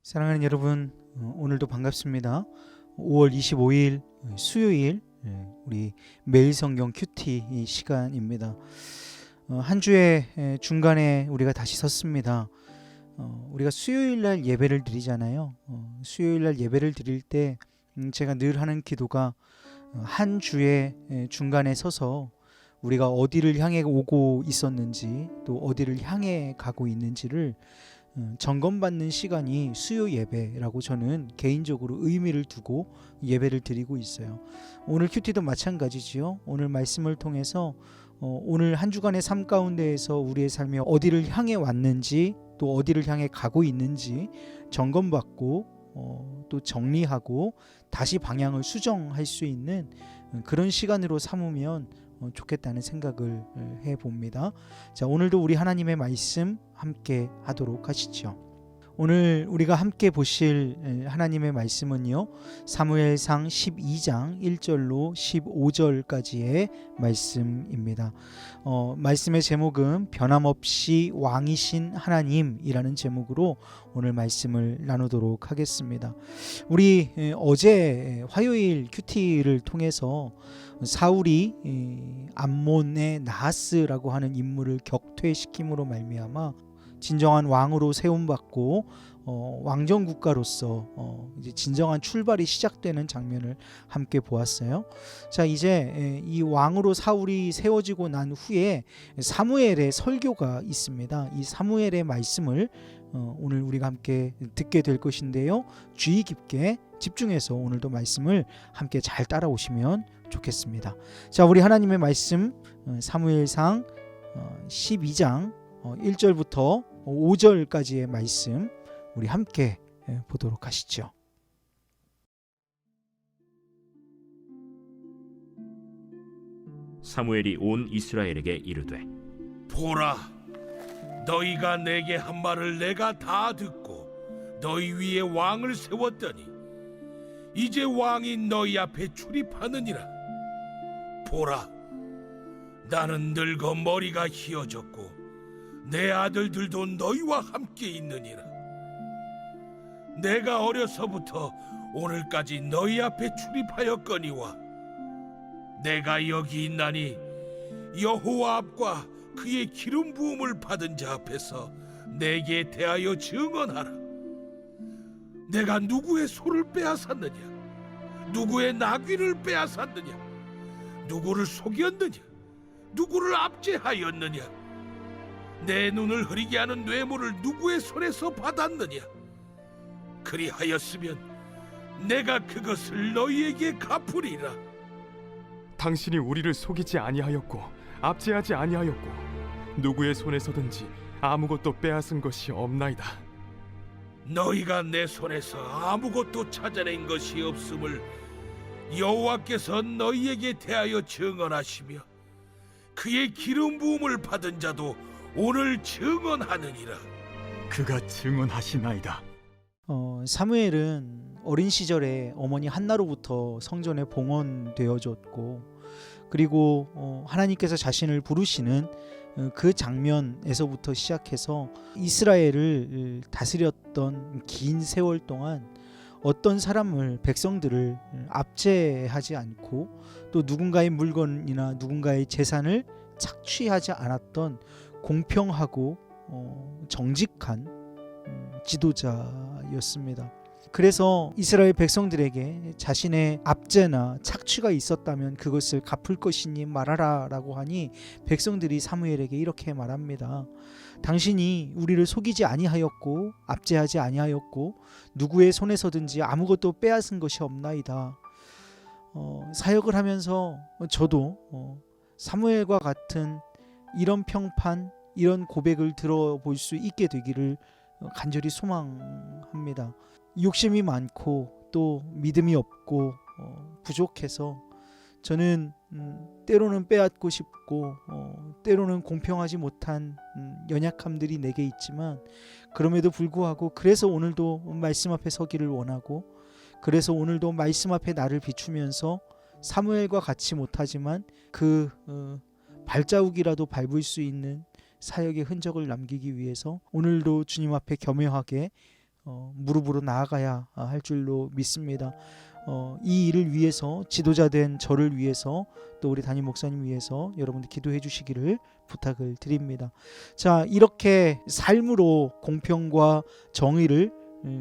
사랑하는 여러분, 오늘도 반갑습니다. 5월 25일 수요일 우리 매일 성경 큐티 이 시간입니다. 한 주의 중간에 우리가 다시 섰습니다. 우리가 수요일 날 예배를 드리잖아요. 수요일 날 예배를 드릴 때 제가 늘 하는 기도가 한 주의 중간에 서서 우리가 어디를 향해 오고 있었는지 또 어디를 향해 가고 있는지를 점검받는 시간이 수요 예배라고 저는 개인적으로 의미를 두고 예배를 드리고 있어요. 오늘 큐티도 마찬가지지요. 오늘 말씀을 통해서 오늘 한 주간의 삶 가운데에서 우리의 삶이 어디를 향해 왔는지 또 어디를 향해 가고 있는지 점검받고 또 정리하고 다시 방향을 수정할 수 있는 그런 시간으로 삼으면 좋겠다는 생각을 해봅니다. 자, 오늘도 우리 하나님의 말씀 함께 하도록 하시죠. 오늘 우리가 함께 보실 하나님의 말씀은요, 사무엘상 12장 1절로 15절까지의 말씀입니다. 말씀의 제목은 변함없이 왕이신 하나님이라는 제목으로 오늘 말씀을 나누도록 하겠습니다. 우리 어제 화요일 큐티를 통해서 사울이 암몬의 나하스라고 하는 인물을 격퇴시킴으로 말미암아 진정한 왕으로 세움받고 왕정 국가로서 이제 진정한 출발이 시작되는 장면을 함께 보았어요. 자, 이제 이 왕으로 사울이 세워지고 난 후에 사무엘의 설교가 있습니다. 이 사무엘의 말씀을 오늘 우리가 함께 듣게 될 것인데요. 주의 깊게 집중해서 오늘도 말씀을 함께 잘 따라오시면 좋겠습니다. 자, 우리 하나님의 말씀 사무엘상 12장 1절부터 5절까지의 말씀 우리 함께 보도록 하시죠. 사무엘이 온 이스라엘에게 이르되, 보라, 너희가 내게 한 말을 내가 다 듣고 너희 위에 왕을 세웠더니 이제 왕이 너희 앞에 출입하느니라. 보라, 나는 늙어 머리가 희어졌고 내 아들들도 너희와 함께 있느니라. 내가 어려서부터 오늘까지 너희 앞에 출입하였거니와 내가 여기 있나니 여호와 앞과 그의 기름 부음을 받은 자 앞에서 내게 대하여 증언하라. 내가 누구의 소를 빼앗았느냐? 누구의 나귀를 빼앗았느냐? 누구를 속였느냐? 누구를 압제하였느냐? 내 눈을 흐리게 하는 뇌물을 누구의 손에서 받았느냐? 그리하였으면 내가 그것을 너희에게 갚으리라. 당신이 우리를 속이지 아니하였고 압제하지 아니하였고 누구의 손에서든지 아무것도 빼앗은 것이 없나이다. 너희가 내 손에서 아무것도 찾아낸 것이 없음을 여호와께서 너희에게 대하여 증언하시며 그의 기름 부음을 받은 자도 오늘 증언하느니라. 그가 증언하시나이다. 사무엘은 어린 시절에 어머니 한나로부터 성전에 봉헌되어졌고 그리고 하나님께서 자신을 부르시는 그 장면에서부터 시작해서 이스라엘을 다스렸던 긴 세월 동안 어떤 사람을 백성들을 압제하지 않고 또 누군가의 물건이나 누군가의 재산을 착취하지 않았던 공평하고 정직한 지도자였습니다. 그래서 이스라엘 백성들에게 자신의 압제나 착취가 있었다면 그것을 갚을 것이니 말하라 라고 하니 백성들이 사무엘에게 이렇게 말합니다. 당신이 우리를 속이지 아니하였고 압제하지 아니하였고 누구의 손에서든지 아무것도 빼앗은 것이 없나이다. 사역을 하면서 저도 사무엘과 같은 이런 평판, 이런 고백을 들어볼 수 있게 되기를 간절히 소망합니다. 욕심이 많고 또 믿음이 없고 부족해서 저는 때로는 빼앗고 싶고 때로는 공평하지 못한 연약함들이 내게 있지만 그럼에도 불구하고 그래서 오늘도 말씀 앞에 서기를 원하고 그래서 오늘도 말씀 앞에 나를 비추면서 사무엘과 같이 못하지만 그 발자국이라도 밟을 수 있는 사역의 흔적을 남기기 위해서 오늘도 주님 앞에 겸허하게 무릎으로 나아가야 할 줄로 믿습니다. 이 일을 위해서 지도자된 저를 위해서 또 우리 담임 목사님 위해서 여러분들 기도해 주시기를 부탁을 드립니다. 자, 이렇게 삶으로 공평과 정의를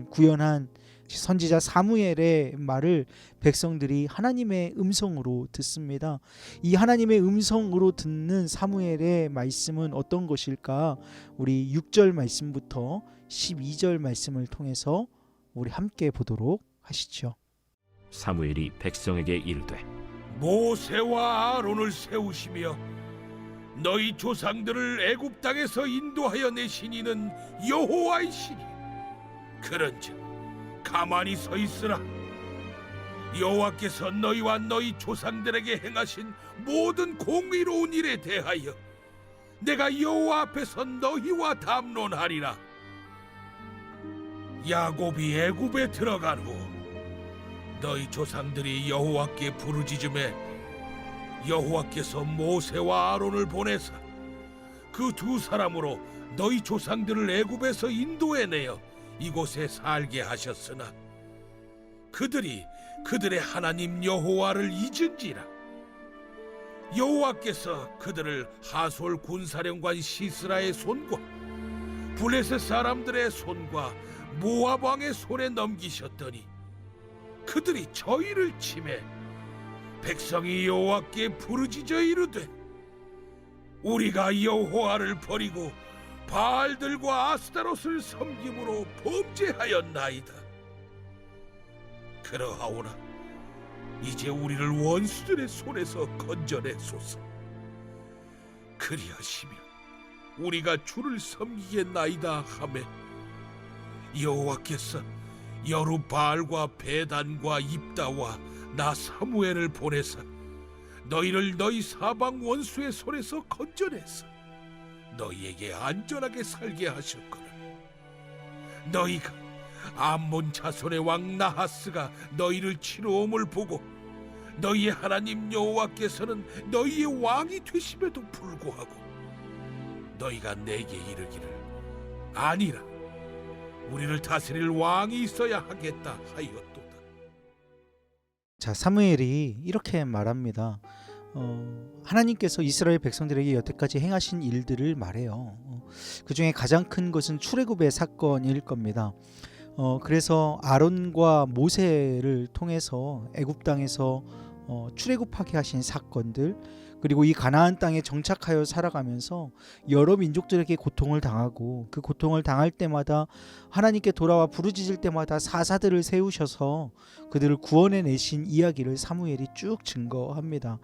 구현한 선지자 사무엘의 말을 백성들이 하나님의 음성으로 듣습니다. 이 하나님의 음성으로 듣는 사무엘의 말씀은 어떤 것일까? 우리 6절 말씀부터 12절 말씀을 통해서 우리 함께 보도록 하시죠. 사무엘이 백성에게 이르되 모세와 아론을 세우시며 너희 조상들을 애굽 땅에서 인도하여 내신 이는 여호와이시니 그런즉 가만히 서 있으라. 여호와께서 너희와 너희 조상들에게 행하신 모든 공의로운 일에 대하여 내가 여호와 앞에서 너희와 담론하리라. 야곱이 애굽에 들어간 후 너희 조상들이 여호와께 부르짖음에 여호와께서 모세와 아론을 보내사 그 두 사람으로 너희 조상들을 애굽에서 인도해내어 이곳에 살게 하셨으나 그들이 그들의 하나님 여호와를 잊은지라. 여호와께서 그들을 하솔 군사령관 시스라의 손과 블레셋 사람들의 손과 모압 왕의 손에 넘기셨더니 그들이 저희를 치매 백성이 여호와께 부르짖어 이르되 우리가 여호와를 버리고 바알들과 아스타롯을 섬김으로 범죄하였나이다. 그러하오나 이제 우리를 원수들의 손에서 건져내소서. 그리하시면 우리가 주를 섬기겠나이다 하매 여호와께서 여룻바알과 베단과 입다와 나 사무엘을 보내사 너희를 너희 사방 원수의 손에서 건져내서 너희에게 안전하게 살게 하셨거늘. 너희가 암몬 자손의 왕 나하스가 너희를 치러 옴을 보고 너희의 하나님 여호와께서는 너희의 왕이 되심에도 불구하고 너희가 내게 이르기를 아니라 우리를 다스릴 왕이 있어야 하겠다 하였도다. 자, 사무엘이 이렇게 말합니다. 하나님께서 이스라엘 백성들에게 여태까지 행하신 일들을 말해요. 그 중에 가장 큰 것은 출애굽의 사건일 겁니다. 그래서 아론과 모세를 통해서 애굽 땅에서 출애굽하게 하신 사건들, 그리고 이 가나안 땅에 정착하여 살아가면서 여러 민족들에게 고통을 당하고 그 고통을 당할 때마다 하나님께 돌아와 부르짖을 때마다 사사들을 세우셔서 그들을 구원해 내신 이야기를 사무엘이 쭉 증거합니다.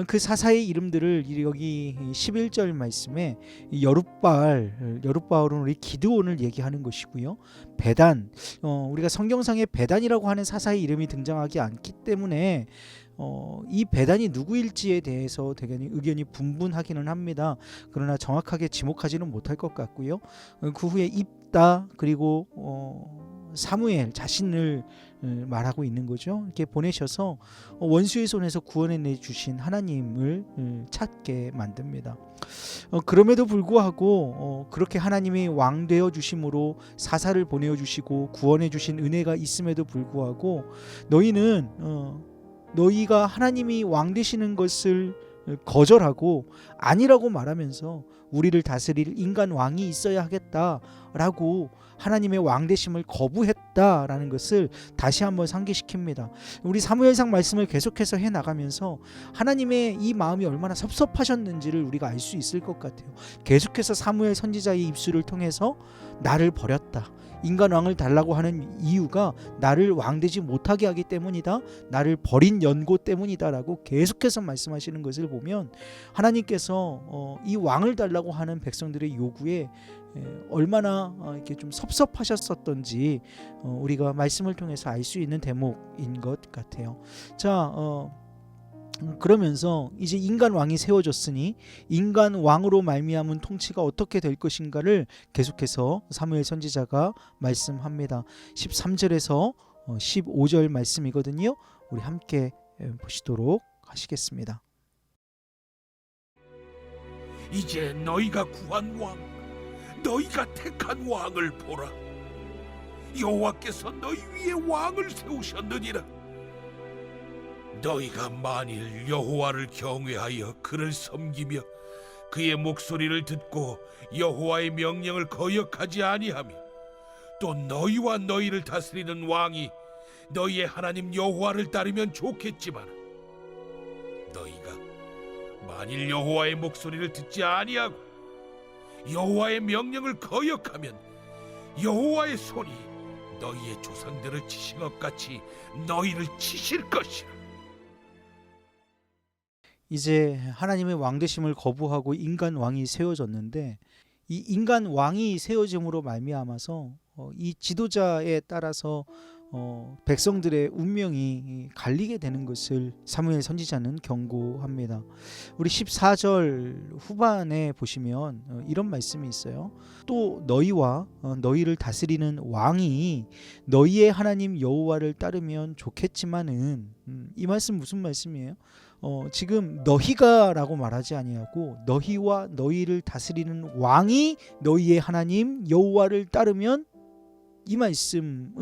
그 사사의 이름들을 여기 11절 말씀에 여룻바알은 우리 기드온을 얘기하는 것이고요. 베단, 우리가 성경상에 베단이라고 하는 사사의 이름이 등장하지 않기 때문에 이 베단이 누구일지에 대해서 되게 의견이 분분하기는 합니다. 그러나 정확하게 지목하지는 못할 것 같고요. 그 후에 입다 그리고 사무엘 자신을 말하고 있는 거죠. 이렇게 보내셔서 원수의 손에서 구원해 주신 하나님을 찾게 만듭니다. 그럼에도 불구하고 그렇게 하나님이 왕 되어 주심으로 사사를 보내어 주시고 구원해 주신 은혜가 있음에도 불구하고 너희가 하나님이 왕 되시는 것을 거절하고 아니라고 말하면서 우리를 다스릴 인간 왕이 있어야 하겠다라고 하나님의 왕 되심을 거부했다라는 것을 다시 한번 상기시킵니다. 우리 사무엘상 말씀을 계속해서 해나가면서 하나님의 이 마음이 얼마나 섭섭하셨는지를 우리가 알 수 있을 것 같아요. 계속해서 사무엘 선지자의 입술을 통해서 나를 버렸다, 인간 왕을 달라고 하는 이유가 나를 왕되지 못하게 하기 때문이다, 나를 버린 연고 때문이다 라고 계속해서 말씀하시는 것을 보면 하나님께서 이 왕을 달라고 하는 백성들의 요구에 얼마나 이렇게 좀 섭섭하셨었던지 우리가 말씀을 통해서 알 수 있는 대목인 것 같아요. 자, 그러면서 이제 인간 왕이 세워졌으니 인간 왕으로 말미암은 통치가 어떻게 될 것인가를 계속해서 사무엘 선지자가 말씀합니다. 13절에서 15절 말씀이거든요. 우리 함께 보시도록 하시겠습니다. 이제 너희가 구한 왕, 너희가 택한 왕을 보라. 여호와께서 너희 위에 왕을 세우셨느니라. 너희가 만일 여호와를 경외하여 그를 섬기며 그의 목소리를 듣고 여호와의 명령을 거역하지 아니하며 또 너희와 너희를 다스리는 왕이 너희의 하나님 여호와를 따르면 좋겠지만 너희가 만일 여호와의 목소리를 듣지 아니하고 여호와의 명령을 거역하면 여호와의 손이 너희의 조상들을 치신 것 같이 너희를 치실 것이라. 이제 하나님의 왕되심을 거부하고 인간 왕이 세워졌는데 이 인간 왕이 세워짐으로 말미암아서 이 지도자에 따라서 백성들의 운명이 갈리게 되는 것을 사무엘 선지자는 경고합니다. 우리 14절 후반에 보시면 이런 말씀이 있어요. 또 너희와 너희를 다스리는 왕이 너희의 하나님 여호와를 따르면 좋겠지만은 이 말씀 무슨 말씀이에요? 지금 너희가 라고 말하지 아니하고 너희와 너희를 다스리는 왕이 너희의 하나님 여호와를 따르면, 이 말씀은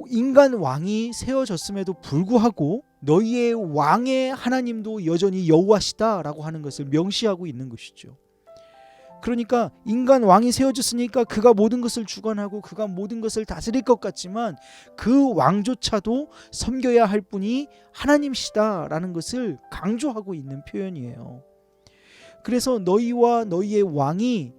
인간 왕이 세워졌음에도 불구하고 너희의 왕의 하나님도 여전히 여호와시다라고 하는 것을 명시하고 있는 것이죠. 그러니까 인간 왕이 세워졌으니까 그가 모든 것을 주관하고 그가 모든 것을 다스릴 것 같지만 그 왕조차도 섬겨야 할 분이 하나님이시다라는 것을 강조하고 있는 표현이에요. 그래서 너희와 너희의 왕이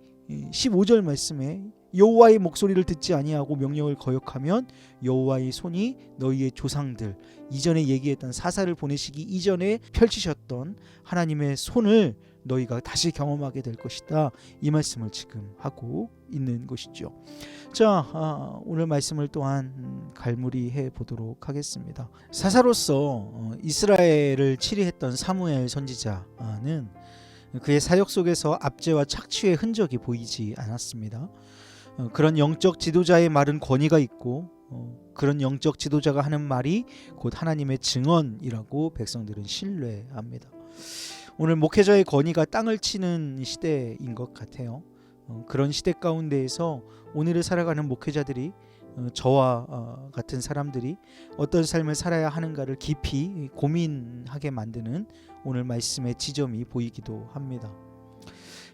15절 말씀에 여호와의 목소리를 듣지 아니하고 명령을 거역하면 여호와의 손이 너희의 조상들, 이전에 얘기했던 사사를 보내시기 이전에 펼치셨던 하나님의 손을 너희가 다시 경험하게 될 것이다. 이 말씀을 지금 하고 있는 것이죠. 자, 오늘 말씀을 또한 갈무리해 보도록 하겠습니다. 사사로서 이스라엘을 치리했던 사무엘 선지자는 그의 사역 속에서 압제와 착취의 흔적이 보이지 않았습니다. 그런 영적 지도자의 말은 권위가 있고 그런 영적 지도자가 하는 말이 곧 하나님의 증언이라고 백성들은 신뢰합니다. 오늘 목회자의 권위가 땅을 치는 시대인 것 같아요. 그런 시대 가운데에서 오늘을 살아가는 목회자들이 저와 같은 사람들이 어떤 삶을 살아야 하는가를 깊이 고민하게 만드는 오늘 말씀의 지점이 보이기도 합니다.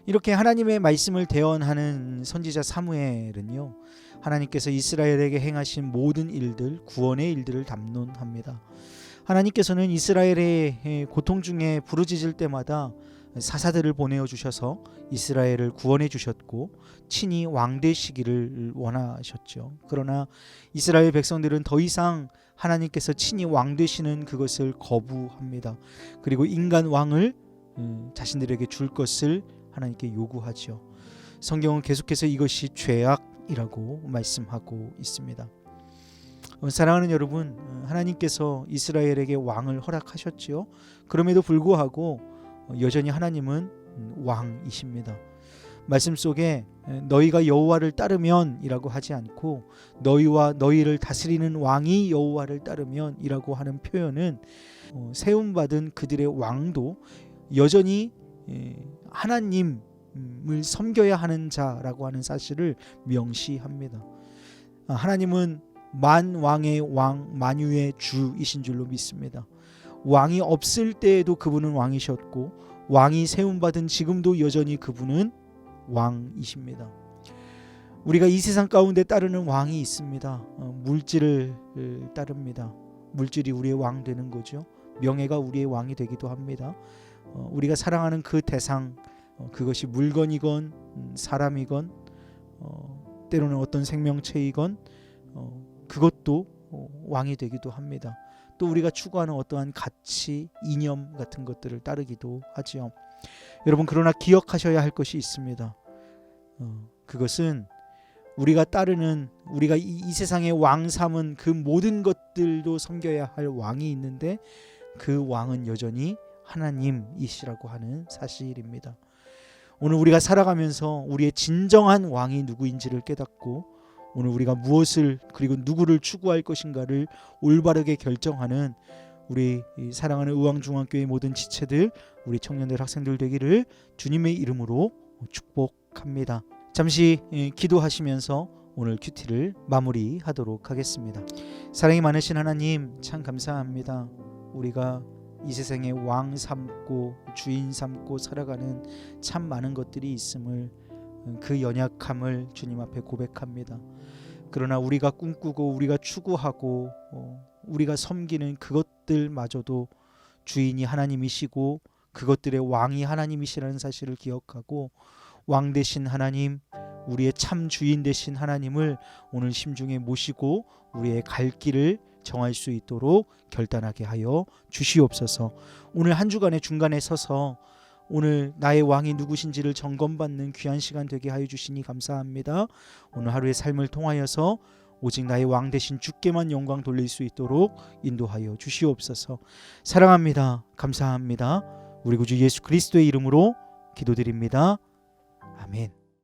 이렇게 하나님의 말씀을 대언하는 선지자 사무엘은요, 하나님께서 이스라엘에게 행하신 모든 일들, 구원의 일들을 담론합니다. 하나님께서는 이스라엘의 고통 중에 부르짖을 때마다 사사들을 보내어 주셔서 이스라엘을 구원해 주셨고 친히 왕 되시기를 원하셨죠. 그러나 이스라엘 백성들은 더 이상 하나님께서 친히 왕 되시는 그것을 거부합니다. 그리고 인간 왕을 자신들에게 줄 것을 하나님께 요구하죠. 성경은 계속해서 이것이 죄악이라고 말씀하고 있습니다. 사랑하는 여러분, 하나님께서 이스라엘에게 왕을 허락하셨지요. 그럼에도 불구하고 여전히 하나님은 왕이십니다. 말씀 속에 너희가 여호와를 따르면 이라고 하지 않고 너희와 너희를 다스리는 왕이 여호와를 따르면 이라고 하는 표현은 세움받은 그들의 왕도 여전히 하나님을 섬겨야 하는 자라고 하는 사실을 명시합니다. 하나님은 만왕의 왕, 만유의 주이신 줄로 믿습니다. 왕이 없을 때에도 그분은 왕이셨고 왕이 세움받은 지금도 여전히 그분은 왕이십니다. 우리가 이 세상 가운데 따르는 왕이 있습니다. 물질을 따릅니다. 물질이 우리의 왕 되는 거죠. 명예가 우리의 왕이 되기도 합니다. 우리가 사랑하는 그 대상, 그것이 물건이건 사람이건 때로는 어떤 생명체이건 그것도 왕이 되기도 합니다. 또 우리가 추구하는 어떠한 가치, 이념 같은 것들을 따르기도 하지요. 여러분, 그러나 기억하셔야 할 것이 있습니다. 그것은 우리가 따르는, 우리가 이 세상의 왕 삼은 그 모든 것들도 섬겨야 할 왕이 있는데 그 왕은 여전히 하나님이시라고 하는 사실입니다. 오늘 우리가 살아가면서 우리의 진정한 왕이 누구인지를 깨닫고 오늘 우리가 무엇을 그리고 누구를 추구할 것인가를 올바르게 결정하는 우리 사랑하는 의왕중앙교회 모든 지체들, 우리 청년들, 학생들 되기를 주님의 이름으로 축복합니다. 잠시 기도하시면서 오늘 큐티를 마무리하도록 하겠습니다. 사랑이 많으신 하나님, 참 감사합니다. 우리가 이 세상에 왕 삼고 주인 삼고 살아가는 참 많은 것들이 있음을, 그 연약함을 주님 앞에 고백합니다. 그러나 우리가 꿈꾸고 우리가 추구하고 우리가 섬기는 그것들마저도 주인이 하나님이시고 그것들의 왕이 하나님이시라는 사실을 기억하고, 왕 되신 하나님, 우리의 참 주인 되신 하나님을 오늘 심중에 모시고 우리의 갈 길을 정할 수 있도록 결단하게 하여 주시옵소서. 오늘 한 주간의 중간에 서서 오늘 나의 왕이 누구신지를 점검받는 귀한 시간 되게 하여 주시니 감사합니다. 오늘 하루의 삶을 통하여서 오직 나의 왕 되신 주께만 영광 돌릴 수 있도록 인도하여 주시옵소서. 사랑합니다. 감사합니다. 우리 구주 예수 그리스도의 이름으로 기도드립니다. 아멘.